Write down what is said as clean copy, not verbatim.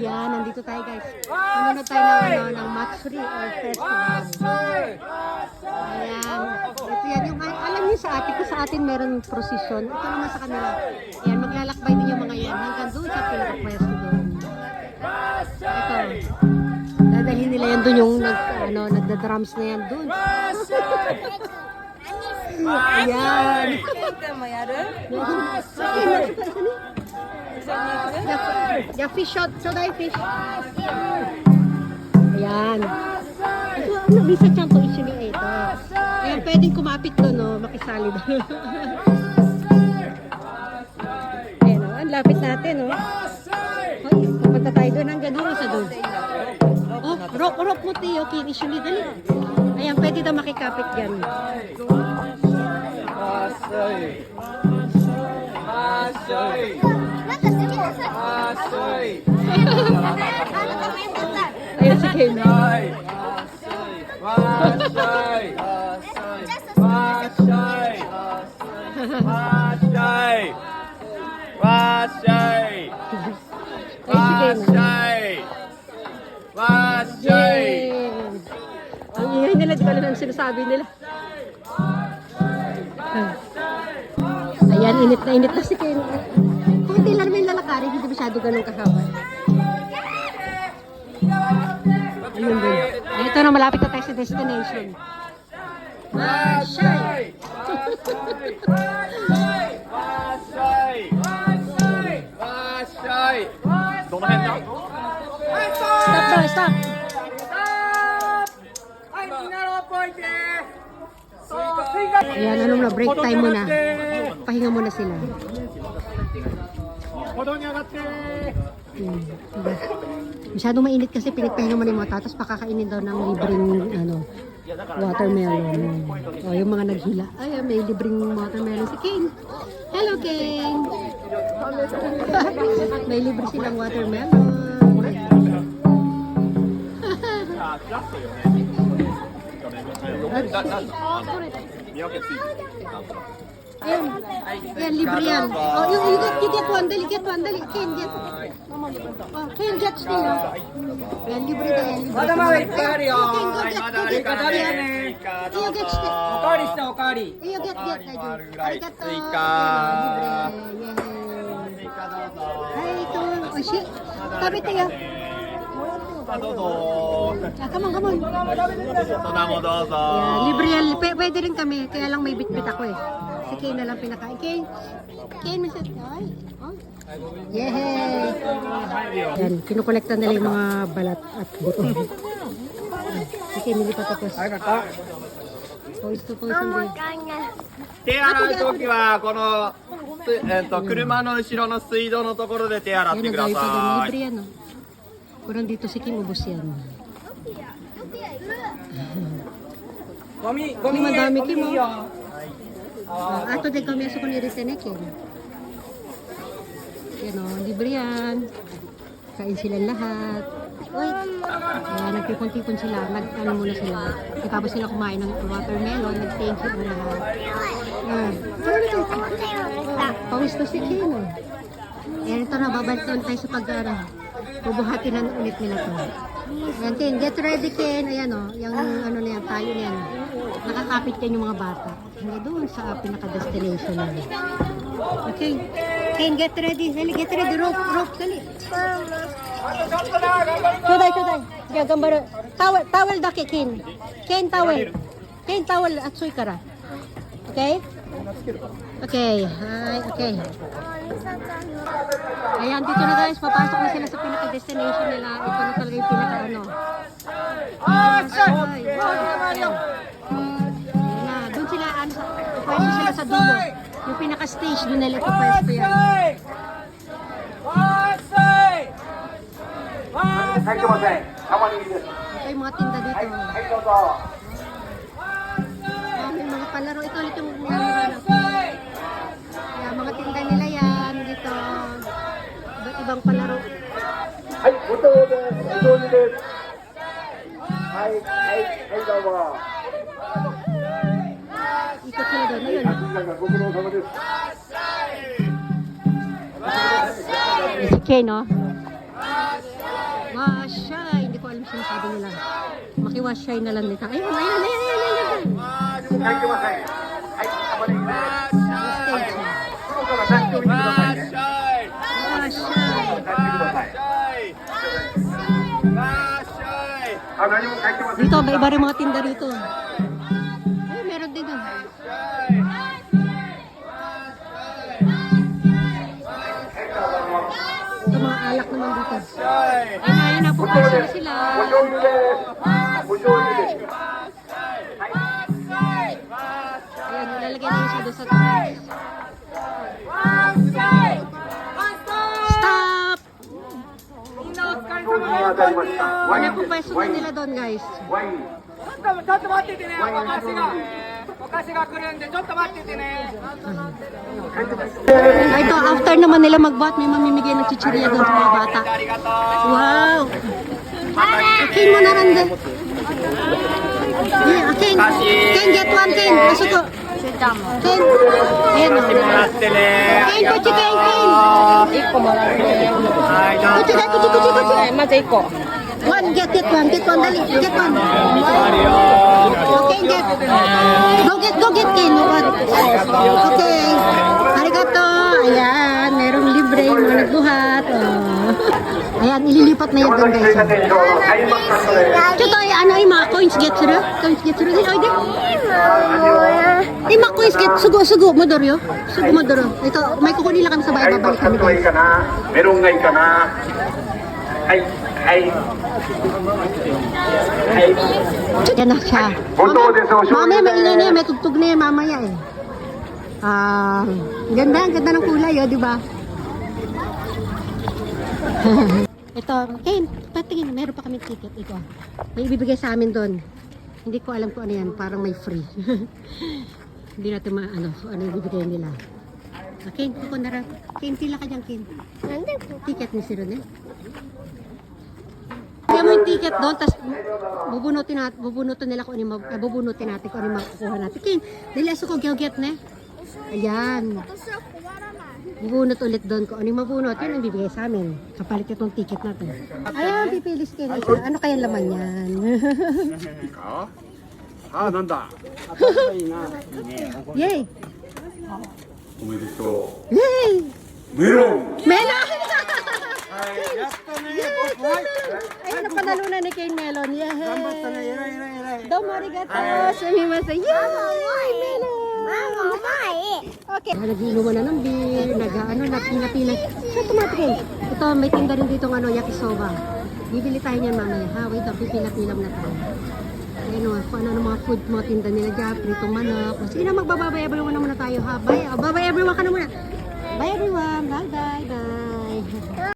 Ayan, nandito tayo guys. Nanonood tayo ng Matsuri or festival. Ayan. Ito yan yung, alam niyo sa atin, kung sa atin meron prosesyon. Ito naman sa kanila. Ayan, maglalakbay din yung mga yan hanggang doon sa pinaka-pwesto doon. Ito. Dadalhin nila yan doon yung nagda-drums na yan doon. Ayan. The fish shot. So tayo fish. Ayan. Ito, ano, bisa chan to isumi ito. Ayan, pwedeng kumapit doon, no? Makisali doon. Ayan, no? Ang lapit natin, no? Okay, pupunta tayo doon hanggang doon sa doon. Oh, rope mo, Tiyo. Isumi, dali. Ayan, pwede daw makikapit dyan. Ayan si Ken. Ang ingay nila, di ba lang sinasabi nila. Ayan, init na si Ken. Kung hindi lang may lalakari, hindi masyado ganun kahaba. Ayun din. Ito na, malapit na tayo sa destination. Mashay! Stop! Ayan, ano na, break time muna. Pahinga muna sila. Masyadong mainit kasi pinagpahinga muna yung mga tatas, pakakainin daw ng libreng watermelon. O, yung mga naghila. Ay, may libreng watermelon si Kane. Hello, Kane! May libre silang watermelon. Ayan, libre yan. Oh, you get one, dali. Ken, get. Oh, Ken, get still. Ayan, libre na yan. Ken, go get. You get still. You get. Arigato. Libre. Ay, ito. Oh, shit. Tabi tayo. Come on. Yeah, libre yan. Pwede rin kami. Kaya lang may bit-bit ako eh. Si Kane na lang pinakain. Kane, Mr. Ay. Oh. Yehey! Yan, kinukolekta nila yung mga balat at buto. Si Kane, hindi pa tapos. Pose to pose ang day. 手洗うときはこの、車の後ろの水道のところで手洗ってください。 Libre yan, no? Kurang dito si Kim, ubos yan. Kim, madami Kim, oh. Ato din kami sa kunirite na Kim. Yan, oh, libre yan. Kain silang lahat. Uy, nagpipon-tipon sila. Ano muna sila. Tapos sila kumain ng watermelon. Nag-thank you na lahat. Pawis to si Kim, oh. Yan, ito na, babalik naman tayo sa pag-ara. Bubuhatin na ulit nila to. Ayan, Ken, get ready, Ken. Ayan, o. Yung ano na yan, tayo na yan. Nakakapit yan yung mga bata. Hanggang doon sa pinaka-destination na. Okay. Ken, get ready. Dali, get ready. Rope, dali. Choday. Diyan, gambaro. Towel daki, Ken. Ken, towel at suy kara. Okay? Okay. Ayan, dito na guys, papasok na sila sa pinaka-destination nila. Ito na talaga yung pinaka-ano. Doon sila, pwede sila sa dulo. Yung pinaka-stage, doon nila ito pwesto yan. Ito yung mga tinda dito. May mga palaro. Ito ulit yung mga tinda nila yan dito. Iba't ibang palaro. Ikot sila doon. Ayun. Si Ken, no? sabi nila. Makiwasyay na lang nila. Ayun, ayun, ayun, ayun, ayun. Stage. Dito, may iba rin mga tinda rito. Ay, meron din doon. Ito mga alak naman dito. Ayun, ayun na, pupasok na sila. Ayan, nilalagay na yung siya doon sa taas. Stop! Ano po pwesto na nila doon, guys? ちょっと待っててね、お菓子が来るんで、ちょっと待っててね。 Ito, after naman nila mag-bot, may mamimigay ng chichirya doon sa mga bata. Wow! Ken mo na rin din. Yeah, Ken. Ken, get one, Ken. Pasok ko. Ken. Ayan o. もらってね。 Ken, kuchi, Ken, Ken. はい、どう Kuchi, Ken, kuchi, kuchi, kuchi. まず1個。 One, get one, dali. Get one. あるよ。 Okay, go get, Ken. One. Okay. Arigato. Ayan, merong libre yung mga nagbuhat. Oh. Ayan, ililipat na yan doon, guys. Chuto, ano yung mga coins get suru? Coins get suru? Ay, di. Yung mga coins get, sugo, modoro. Sugo, modoro. Ito, may kukunin lang kami sa bahay, babalik kami, guys. メロンがいいかな。はい、はい。はい。 Yan na siya. Mamaya, maingay na yan. May tugtog na yan mamaya eh. Ganda ng kulay, oh, di ba? Ito, Ken, patingin, meron pa kami ticket. Ito, may ibibigay sa amin doon. Hindi ko alam kung ano yan, parang may free. Hindi natin ano yung ibibigay nila. Ken, kuko na rin. Ken, pila ka dyan, Ken. Ticket ni si Ronel. Kaya mo yung ticket doon, tapos bubunutin nila kung ano bubunutin natin kung ano makukuha natin. Ken, dili aso ko gyot na. Ayan. Bubunot ulit doon kung ano yung mabunot, yun ang bibigay sa amin. Kapalit itong ticket natin. Ayan, pipilis Ken. Ano kaya laman yan? あ、なんだ。 Yay! おめでと Yay! う。メロン。 Melon! Ayun, napanalunan ni Ken Melon. Yay! Domo arigato! Sumimasen! Yay! Melon! Okay. Nag-iinuman na ng beer, nagpila-pila. So, tumatigil. Ito, may tinda rin dito ng yakisoba. Bibili tayo niyan mamaya. Ha, wait, pipila-pila na tayo. Ayun o, kung ano mga food mo, tinda nila dyan, pritong manok. Sige na, magbabay everyone na muna tayo ha. Bye, bye everyone ka na muna. Bye everyone, bye bye bye.